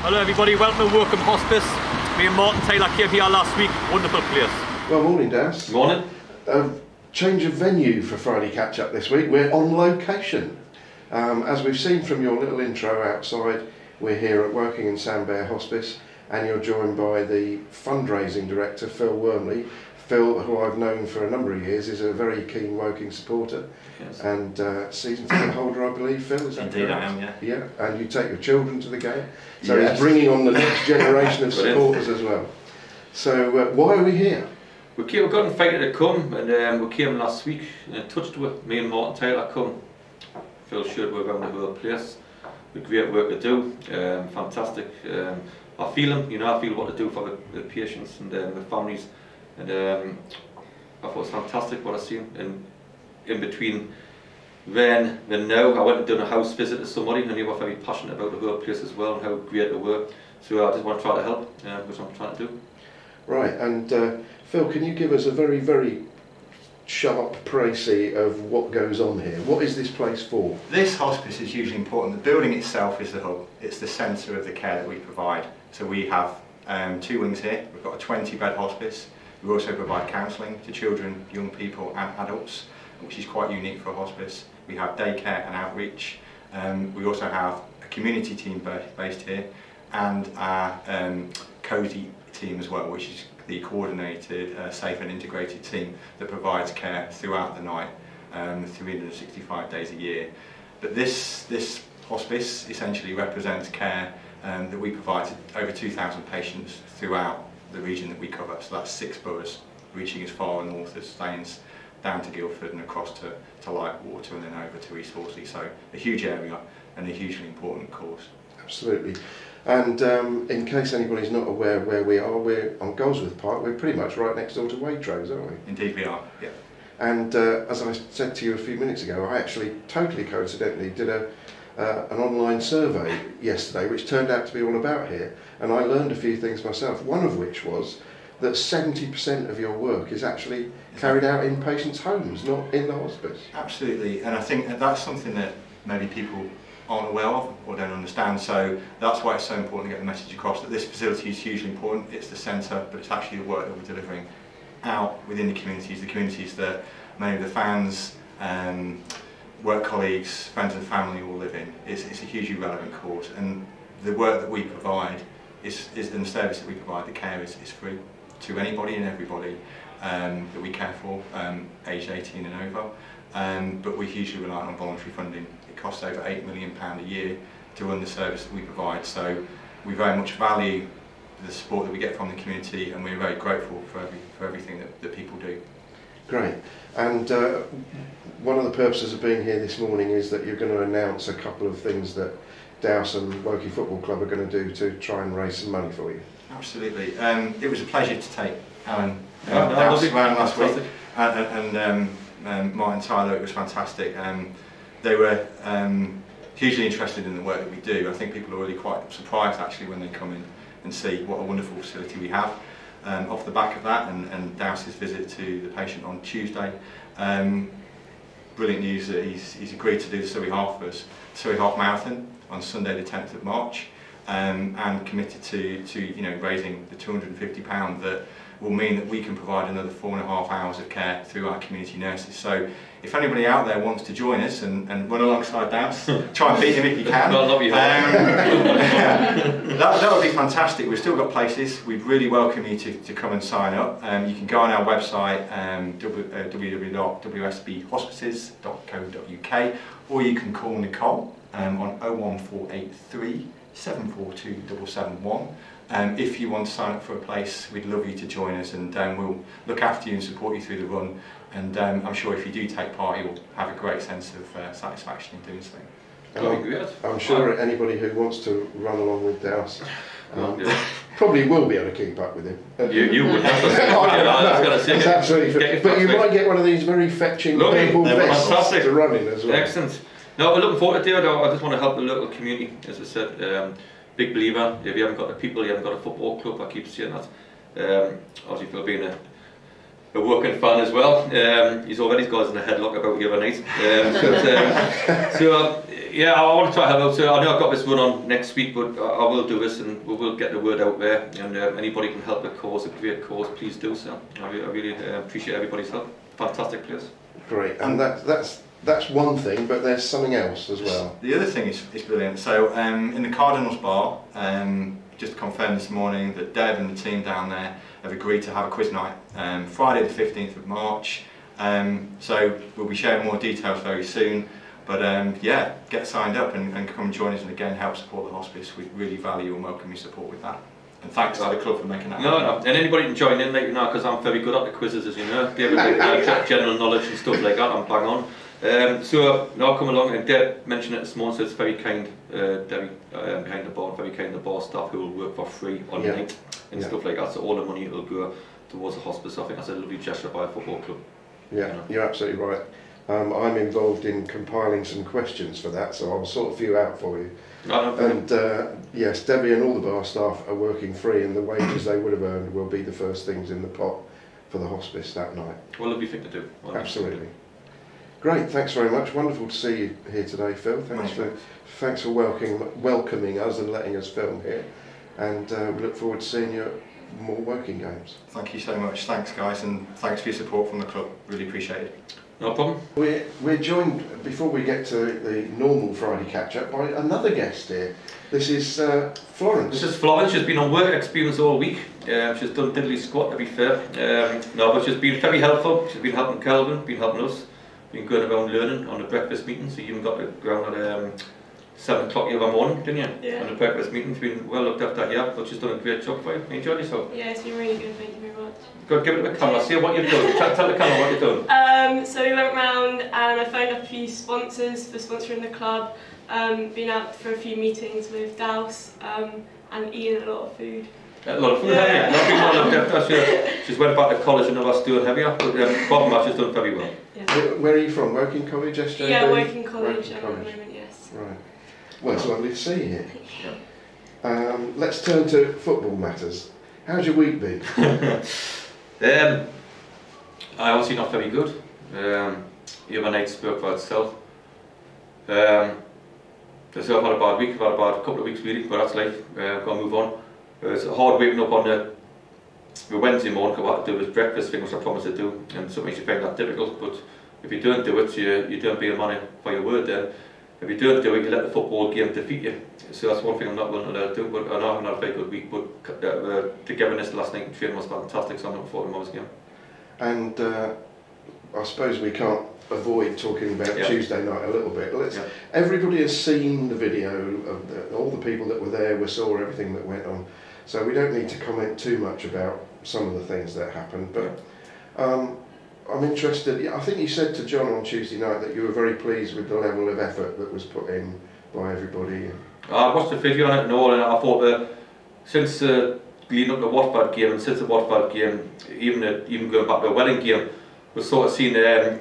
Hello everybody, welcome to Workham Hospice. Me and Martin Taylor came here last week. Wonderful place. Well, morning, Dowse. Morning. Change of venue for Friday catch-up this week. We're on location. As we've seen from your little intro outside, we're here at Woking and Sandbear Hospice, and you're joined by the fundraising director, Phil Wormley. Phil, who I've known for a number of years, is a very keen Woking supporter. Yes. And season ticket holder, I believe, Phil, is that Indeed, correct? I am, yeah. Yeah, and you take your children to the game. So Yes. he's bringing on the next generation of supporters as well. So why are we here? We got invited to come, and we came last week and touched with me and Martin Taylor come. Phil showed we around the whole place. With great work to do, fantastic. I feel them, I feel what to do for the patients and the families. And I thought it was fantastic what I seen. And in between then and now, I went and done a house visit to somebody, and they were very passionate about the whole place as well and how great they were. So I just want to try to help, which I'm trying to do. Right, and Phil, can you give us a very, very sharp précis of what goes on here? What is this place for? This hospice is hugely important. The building itself is the hub. It's the centre of the care that we provide. So we have 2 wings here. We've got a 20-bed hospice. We also provide counselling to children, young people and adults, which is quite unique for a hospice. We have daycare and outreach. We also have a community team based here, and our COSY team as well, which is the coordinated, safe and integrated team that provides care throughout the night, 365 days a year. But this hospice essentially represents care that we provide to over 2,000 patients throughout the region that we cover. So that's 6 boroughs, reaching as far north as Staines, down to Guildford and across to Lightwater and then over to East Horsley. So a huge area and a hugely important cause. Absolutely. And in case anybody's not aware where we are, we're on Goldsworth Park. We're pretty much right next door to Waitrose, aren't we? Indeed we are, yeah. And as I said to you a few minutes ago, I actually totally coincidentally did an online survey yesterday, which turned out to be all about here, and I learned a few things myself, one of which was that 70% of your work is actually carried out in patients' homes, not in the hospice. Absolutely, and I think that's something that maybe people aren't aware of or don't understand, so that's why it's so important to get the message across that this facility is hugely important. It's the centre, but it's actually the work that we're delivering out within the communities that many of the fans, work colleagues, friends and family all live in. It's a hugely relevant cause, and the work that we provide is and the service that we provide, the care is free to anybody and everybody that we care for, aged 18 and over, but we're hugely reliant on voluntary funding. It costs over £8 million a year to run the service that we provide, so we very much value the support that we get from the community, and we're very grateful for everything that people do. Great. And one of the purposes of being here this morning is that you're going to announce a couple of things that Dowse and Woking Football Club are going to do to try and raise some money for you. Absolutely. It was a pleasure to take Alan Dowse around last week, and Martin Tyler. It was fantastic. They were hugely interested in the work that we do. I think people are really quite surprised actually when they come in and see what a wonderful facility we have. Off the back of that and Dowse's visit to the patient on Tuesday, brilliant news that he's agreed to do the Surrey Half for us, Surrey Half Marathon on Sunday the 10th of March, and committed to raising the £250 that will mean that we can provide another 4.5 hours of care through our community nurses. So if anybody out there wants to join us and run alongside Dowse, try and beat him if you can. Well, not be that would be fantastic. We've still got places. We'd really welcome you to come and sign up. You can go on our website, www.wsbhospices.co.uk, or you can call Nicole on 01483 742 771. If you want to sign up for a place, we'd love you to join us, and we'll look after you and support you through the run, and I'm sure if you do take part you'll have a great sense of satisfaction in doing so. I'm sure anybody who wants to run along with Dowse probably will be able to keep up with him. You would have to say. It's absolutely, but you might get one of these very fetching purple vests to run in as well. Excellent. No, we're looking forward to it. I just want to help the local community, as I said. Big believer. If you haven't got the people, you haven't got a football club. I keep saying that. Obviously, Phil being a working fan as well. He's already got us in a headlock about the other night. So Yeah, I want to try to help out. So I know I've got this run on next week, but I will do this and we will get the word out there. And anybody can help the cause, a great cause, please do so. I really appreciate everybody's help. Fantastic place. Great, and that's one thing, but there's something else as well. The other thing is brilliant. So in the Cardinals bar, just confirmed this morning that Deb and the team down there have agreed to have a quiz night Friday the 15th of March. So we'll be sharing more details very soon. But yeah, get signed up and come join us, and again help support the hospice. We really value and welcome your support with that. And thanks to the club for making that happen. No, and anybody can join in, like, you know, because I'm very good at the quizzes, as you know. Give a general knowledge and stuff like that, I'm bang on. So now come along, and Deb mentioned it this morning, so it's very kind, Debbie behind the bar, very kind the bar staff who will work for free on night and stuff like that. So all the money will go towards the hospice. So I think that's a lovely gesture by a football club. Yeah, you know? You're absolutely right. I'm involved in compiling some questions for that, so I'll sort a few out for you. And yes, Debbie and all the bar staff are working free, and the wages they would have earned will be the first things in the pot for the hospice that night. Well, lovely thing to do. Absolutely. Great, thanks very much. Wonderful to see you here today, Phil. Thanks for welcoming us and letting us film here. And we look forward to seeing you at more working games. Thank you so much. Thanks, guys, and thanks for your support from the club. Really appreciate it. No problem. We're joined, before we get to the normal Friday catch-up, by another guest here. This is Florence. This is Florence. She's been on work experience all week. She's done diddly squat, to be fair. No, but she's been very helpful. She's been helping Kelvin, been helping us, been going around learning on the breakfast meeting. So you even got to go around at 7 o'clock every morning, didn't you? Yeah. On the breakfast meeting. She's been well looked after here, but she's done a great job for you. Enjoyed yourself? Yeah, it's been really good, thank you very much. Go give it to the camera, see what you've done. Tell the camera what you've done. So we went round and I phoned up a few sponsors for sponsoring the club, been out for a few meetings with Dowse, and eaten a lot of food. A lot of food, haven't you? Not been well looked after. She's went back to college and was doing heavier, but bottom match has done very well. Yeah. Where are you from? Working College, SJB? Yeah, Working College Working at the moment, yes. Right. Well, it's lovely to see you here. Let's turn to football matters. How's your week been? I obviously not very good. The other night spoke for itself. So I've had a bad week, I've had a bad couple of weeks really, but that's life. Got to move on. It's hard waking up on the Wednesday morning, because I have to do this breakfast thing which I promised to do, and sometimes you find that difficult, but if you don't do it, you don't be a man for your word then. If you don't do it, you let the football game defeat you. So that's one thing I'm not willing to do, but I know I haven't had a very good week, but togetherness last night in training was fantastic, so I'm looking forward to tomorrow's game. And I suppose we can't avoid talking about Tuesday night a little bit. Everybody has seen the video of all the people that were there, we saw everything that went on, so we don't need to comment too much about some of the things that happened, but I'm interested. I think you said to John on Tuesday night that you were very pleased with the level of effort that was put in by everybody. I watched the video on it and all, and I thought that since leading up to the Watford game, and since the Watford game, even going back to the Welling game, we've sort of seen,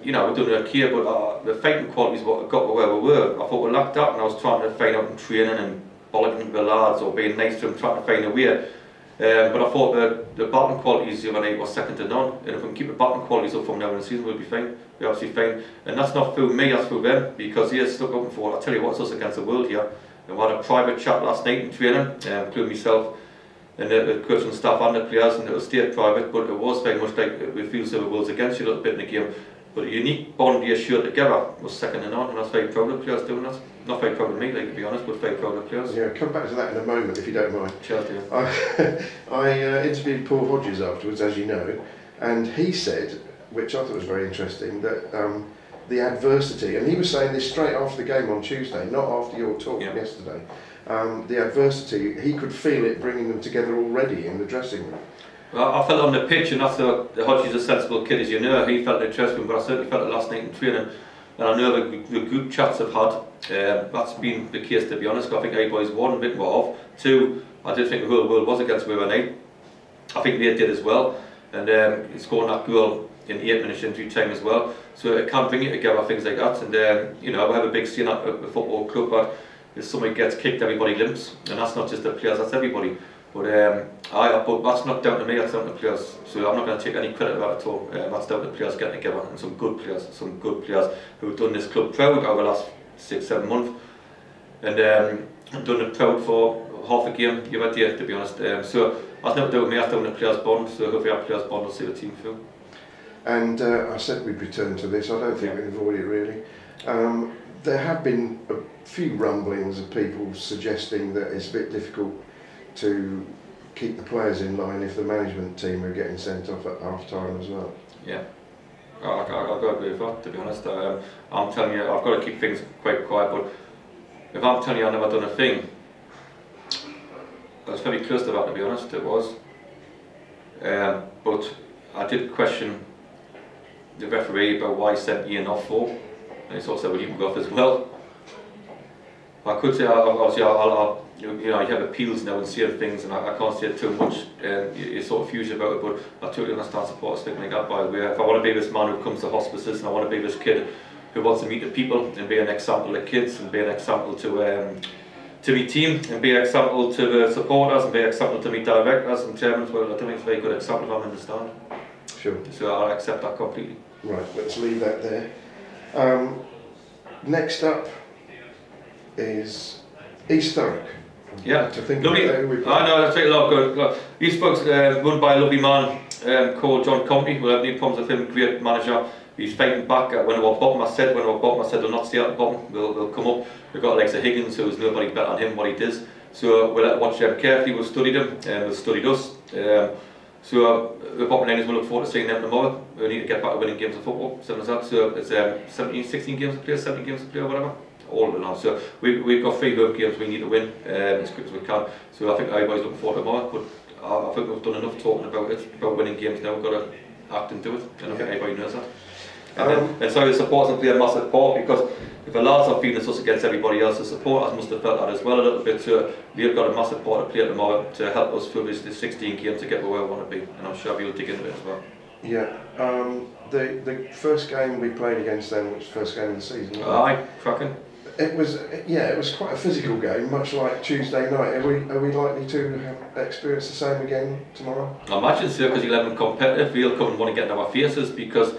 you know, we're doing okay, but the fighting qualities what got where we were. I thought we lacked that, and I was trying to find out in training and bollocking the lads or being nice to them, trying to find a way. But I thought the batting qualities the other night were second to none, and if we can keep the batting qualities up from now in the season, we'll be fine. We're absolutely fine, and that's not through me, that's through them, because he's stuck up and forward. I tell you what, it's us against the world here. And we had a private chat last night in training, including myself and the coach and staff and the players, and it was stayed private, but it was very much like we feel so the world's against you a little bit in the game. But a unique bond you shared together was second to none, and I was very proud of players doing that. Not very proud of me, like, to be honest, but very proud of players. Yeah, come back to that in a moment if you don't mind. Cheers to you. I interviewed Paul Hodges afterwards, as you know, and he said, which I thought was very interesting, that the adversity, and he was saying this straight after the game on Tuesday, not after your talk yesterday, the adversity, he could feel it bringing them together already in the dressing room. Well, I felt it on the pitch, and I thought Hodges is a sensible kid, as you know. He felt it in the dressing room, but I certainly felt it last night in training. And I know the group chats I've had, that's been the case, to be honest. I think everybody's one, a bit more off. Two, I did think the whole world was against me the other night. I think they did as well. And scoring that goal in 8 minutes injury time as well. So it can bring you together, things like that. And you know, we have a big scene at the football club, but if somebody gets kicked, everybody limps. And that's not just the players, that's everybody. But that's not down to me, that's down to players. So I'm not going to take any credit of that at all. That's down to players getting together, and some good players who have done this club proud over the last 6-7 months. and I've done it proud for half a game, give or take, to be honest. So that's never done with me, that's done with the players' bond, so hopefully our players' bond will see the team through. And I said we'd return to this, I don't think we can avoid it really. There have been a few rumblings of people suggesting that it's a bit difficult to keep the players in line if the management team are getting sent off at half time as well. Yeah, I've got to agree with that, to be honest. I'm telling you, I've got to keep things quite quiet, but if I'm telling you I've never done a thing, I was very close to that, to be honest, it was. But I did question the referee about why he sent Ian off for, and he sort of said, well, you can go off as well. I could say, obviously, you know, you have appeals now and seeing things, and I can't say it too much, and you're sort of fusion about it, but I totally understand supporters thinking like that, by the way. If I want to be this man who comes to hospices, and I want to be this kid who wants to meet the people, and be an example to kids, and be an example to my team, and be an example to the supporters, and be an example to my directors and chairmen, well, I don't think it's a very good example if I'm in the stand. Sure. So I accept that completely. Right, let's leave that there. Next up is East Thurrock. Yeah, to think lovely. I know, that's a lot good. East Thurrock's run by a lovely man called John Compey. We'll have no problems with him, great manager. He's fighting back when we were bottom. I said they'll not stay at the bottom, they'll come up. We've got Alexa Higgins, who's nobody better than him what he does. So we'll watch them carefully, we'll study them, and we'll study us. So the bottom line is we'll look forward to seeing them tomorrow. We need to get back to winning games of football, simple as that. So it's 16 games to play, 17 games to play, or whatever. All of it now. So we've got 3 home games we need to win as quick as we can. So I think everybody's looking forward to tomorrow. But I think we've done enough talking about it, about winning games now. We've got to act and do it, and I think everybody knows that. And so the supporters play a massive part, because if the lads are feeling us against everybody else, the supporters must have felt that as well a little bit. So they've got a massive part to play tomorrow to help us through this 16 games to get where we want to be, and I'm sure we'll dig into it as well. Yeah, the first game we played against them was the first game of the season. Aye, cracking. It was quite a physical game, much like Tuesday night. Are we likely to have experience the same again tomorrow? I imagine so, because you'll have them competitive. We'll come and want to get into our faces, because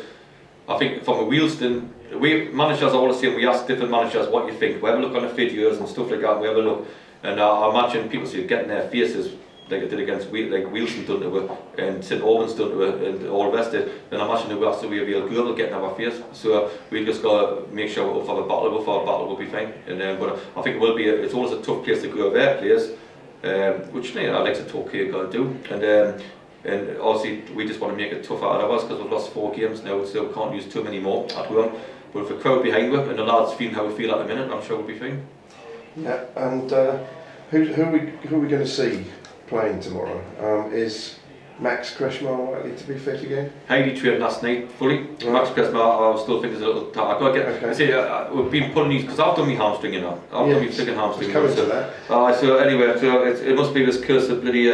I think from a Wheelston, we managers are all the same. We ask different managers what you think. We have a look on the videos and stuff like that. We have a look, and I imagine people see getting their faces like it did against Wheelston done to it, and St Albans done to it, and all the rest of it. Then I imagine we have to be a real girl getting our face. So we just got to make sure we're up for the battle. Up for a battle, we'll be fine. And but I think it will be. It's always a tough place to go their players, which I like to talk here, got to do. And obviously we just want to make it tough out of us, because we've lost 4 games now, so we can't use too many more at home. But if the crowd behind us and the lads feeling how we feel at the minute, I'm sure we'll be fine. Yeah, and who are we going to see playing tomorrow? Is Max Kretschmar likely to be fit again? Heidi trained last night fully. Right. Max Kretschmar, I still think there's a little. I've got to get. Okay. See, we've been pulling these, because I've done my hamstring, you know. I've done my freaking hamstring. It's coming to that. So anyway, so it must be this curse of bloody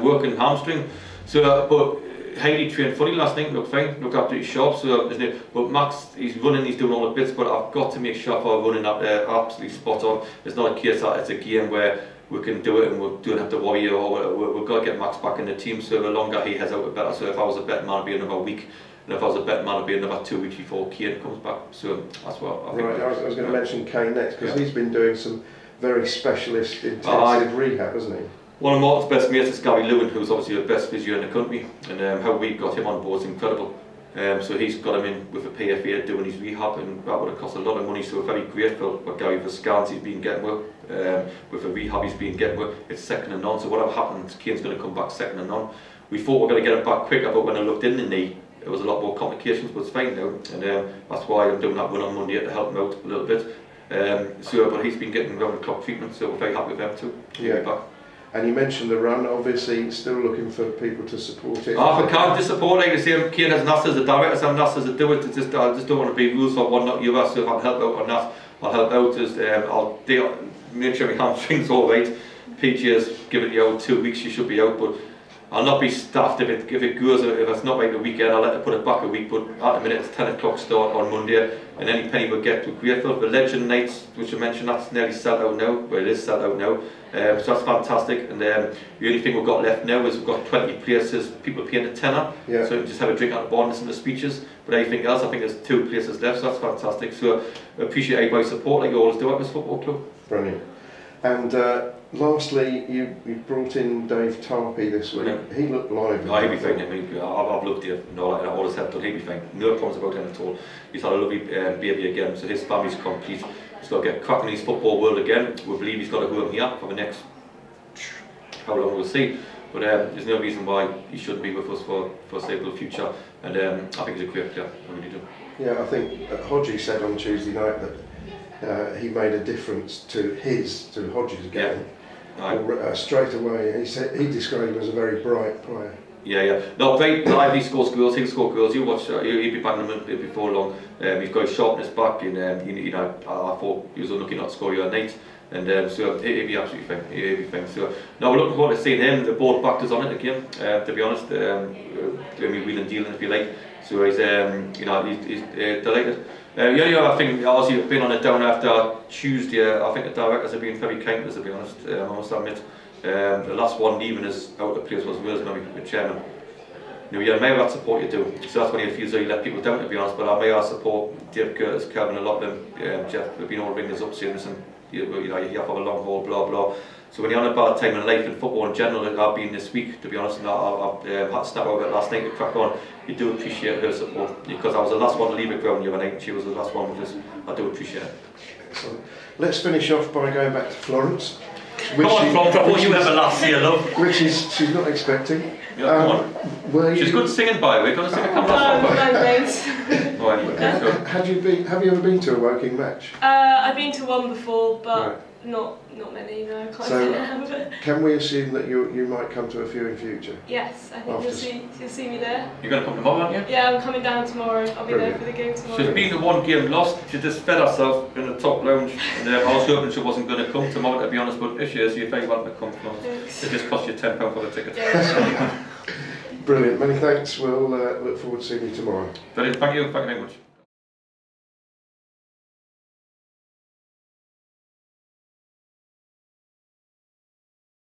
working hamstring. So, but Heidi trained fully last night, looked fine, looked absolutely sharp. So, isn't it? But Max, he's running, he's doing all the bits, but I've got to make sure I'm running up absolutely spot on. It's not a case that it's a game where we can do it and we don't have to worry, or we've got to get Max back in the team. So the longer he has out, the better. So if I was a bet man, it'd be another week, and if I was a bet man, it'd be another 2 weeks before Kane comes back. So that's what I think. Right, I was going to mention Kane next, because he's been doing some very specialist intensive rehab, hasn't he? One of Martin's best mates is Gary Lewin, who's obviously the best physio in the country, and how we got him on board is incredible. So he's got him in with a PFA doing his rehab, and that would have cost a lot of money. So we're very grateful for Gary for the scans he's been getting with the rehab he's been getting with. It's second to none. So whatever happens, Kane's going to come back second to none. We thought we were going to get him back quicker, but when I looked in the knee, there was a lot more complications, but it's fine now, and that's why I'm doing that run on Monday to help him out a little bit. But he's been getting round the clock treatment, so we're very happy with him too. Yeah. Back. And you mentioned the run, obviously still looking for people to support it. If I can't just support, like I say, Kane has NAS as a director, some NAS as a do it. I just don't want to be rules for one, not the other. So if I can help out on that, I'll help out. I'll make sure my hamstring's all right. PG's give it the old 2 weeks, you should be out. But I'll not be staffed if it goes, if it's not right the weekend, I'll let it put it back a week, but at the minute it's 10 o'clock start on Monday, and any penny we get, we're grateful. The Legend Nights, which I mentioned, that's nearly sold out now, well it is sold out now, so that's fantastic, and the only thing we've got left now is we've got 20 places, people paying a tenner, so you can just have a drink out the bar and listen to speeches, but anything else, I think there's 2 places left, so that's fantastic. So I appreciate everybody's support like you always do at this football club. Brilliant. And lastly, you brought in Dave Tarpey this week. Yeah. He looked lively. Oh, he'll be fine. I mean, I've looked at him and all his help done. He'll be fine. No problems about him at all. He's had a lovely baby again, so his family's complete. He's got to get cracking in his football world again. We believe he's got to go home here for the next, how long we'll see. But there's no reason why he shouldn't be with us for a foreseeable future. And I think he's a great player. I really do. Yeah, I think Hodgie said on Tuesday night that he made a difference to Hodges' game. Straight away. He said he described him as a very bright player. Yeah. No, very lively, scores goals. He'll score goals. You watch. He'll be banging them before long. He's got his sharpness back, and you know, I thought he was unlucky not to score the other night. And so he'll be absolutely fine. He'll be fine. So no, we're looking forward to seeing him. The board backed us on it again. To be honest, doing wheeling dealing if you like. So he's you know, he's delighted. The only other thing, obviously, I've been on it down after Tuesday. I think the directors have been very kind to us, to be honest. I must admit. The last one leaving us out of place was Wales, the chairman. You know, may have that support you do. So that's when you feel as though you let people down, to be honest. But I may have support Dave Curtis, Kevin, a lot of them, Jeff. We've been all ringing us up saying, listen, you know, you have a long haul, blah blah. So when you're on a bad time in life and football in general, like I've been this week, to be honest, and I've had to snap out of it last night to crack on. You do appreciate her support, because I was the last one to leave the ground the other night and she was the last one with us. I do appreciate it. Excellent. Let's finish off by going back to Florence. Come on, Florence, I thought you ever last year, love. Which she's not expecting. Yeah, come on. She's good singing, by the way. Got to sing a couple of songs. Oh, anyway, have you ever been to a Woking match? I've been to one before, but not many. No, I can't say I have. Can we assume that you might come to a few in future? Yes, I think you'll see me there. You're going to come tomorrow, aren't you? Yeah, I'm coming down tomorrow. I'll be there for the game tomorrow. She's been the one game lost. She just fed herself in the top lounge, and I was hoping she wasn't going to come tomorrow, to be honest. But if she is, you're very welcome to come. It just cost you £10 for the ticket. Yeah, sure. Brilliant. Many thanks. We'll look forward to seeing you tomorrow. Brilliant. Thank you very much.